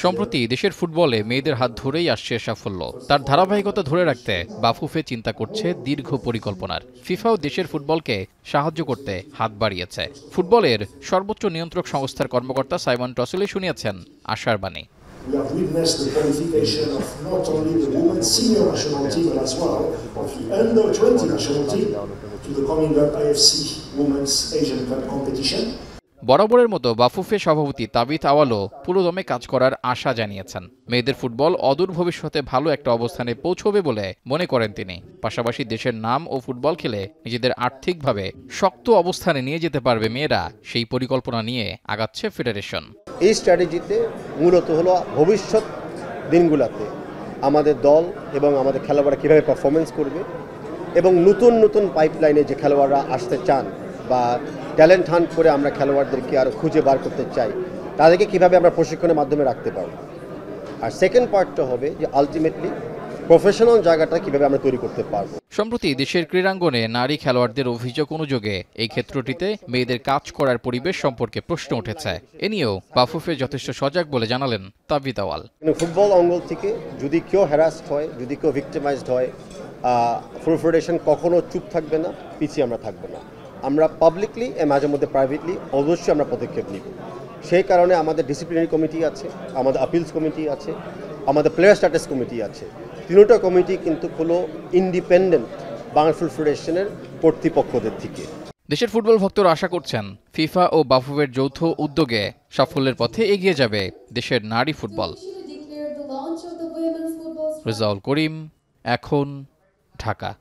সম্প্রতি দেশের ফুটবলে মেয়েদের হাত ধরেই আসছে সাফল্য। তার ধারাবাহিকতা ধরে রাখতে বাফুফে চিন্তা করছে দীর্ঘ পরিকল্পনার। ফিফাও দেশের ফুটবলকে সাহায্য করতে হাত বাড়িয়েছে। ফুটবলের সর্বোচ্চ নিয়ন্ত্রক সংস্থার কর্মকর্তা সাইমন টসেলি শুনিয়েছেন আশার বাণী। We have witnessed the qualification of not only the women's senior national team but as well of the under-20 national team to the coming up AFC Women's Asian Cup competition. বরাবরের মতো বাফুফে সভাপতি তাবিথ আওয়ালও পুরোদমে কাজ করার আশা জানিয়েছেন। মেয়েদের ফুটবল অদূর ভবিষ্যতে ভালো একটা অবস্থানে পৌঁছবে বলে মনে করেন তিনি। পাশাপাশি দেশের নাম ও ফুটবল খেলে নিজেদের আর্থিকভাবে শক্ত অবস্থানে নিয়ে যেতে পারবে মেয়েরা, সেই পরিকল্পনা নিয়ে আগাচ্ছে ফেডারেশন। এই স্ট্র্যাটেজিতে মূলত হলো ভবিষ্যৎ দিনগুলোতে আমাদের দল এবং আমাদের খেলোয়াড়রা কীভাবে পারফরমেন্স করবে এবং নতুন নতুন পাইপলাইনে যে খেলোয়াড়রা আসতে চান বা ট্যালেন্ট হান্ট করে আমরা খেলোয়াড়দেরকে আরও খুঁজে বার করতে চাই, তাদেরকে কীভাবে আমরা প্রশিক্ষণের মাধ্যমে রাখতে পারব। আর সেকেন্ড পার্টটা হবে যে আলটিমেটলি প্রফেশনাল জায়গাটা কীভাবে আমরা তৈরি করতে পারব। সম্প্রতি দেশের ক্রীড়াঙ্গনে নারী খেলোয়াড়দের অভিযোগ অনুযোগে এই ক্ষেত্রটিতে মেয়েদের কাজ করার পরিবেশ সম্পর্কে প্রশ্ন উঠেছে। এ নিয়েও বাফুফে যথেষ্ট সজাগ বলে জানালেন তাবিথ আওয়াল। ফুটবল অঙ্গল থেকে যদি কেউ হ্যারাসড হয়, যদি কেউ ভিক্টিমাইজড হয়, ফেডারেশন কখনো চুপ থাকবে না, পিছিয়ে আমরা থাকবো না। আমরা পাবলিকলি মাঝে মধ্যে প্রাইভেটলি অবশ্যই আমরা পদক্ষেপ নিব। সেই কারণে আমাদের ডিসিপ্লিনারি কমিটি আছে, আমাদের আপিলস কমিটি আছে, আমাদের প্লেয়ার স্ট্যাটাস কমিটি আছে। তিনটা কমিটি কিন্তু হলো ইন্ডিপেন্ডেন্ট বাংলাদেশ ফুটবল ফেডারেশনের কর্তৃপক্ষদের থেকে। দেশের ফুটবল ভক্তরা আশা করছেন ফিফা ও বাফুফের যৌথ উদ্যোগে সাফল্যের পথে এগিয়ে যাবে দেশের নারী ফুটবল। রেজাউল করিম, এখন, ঢাকা।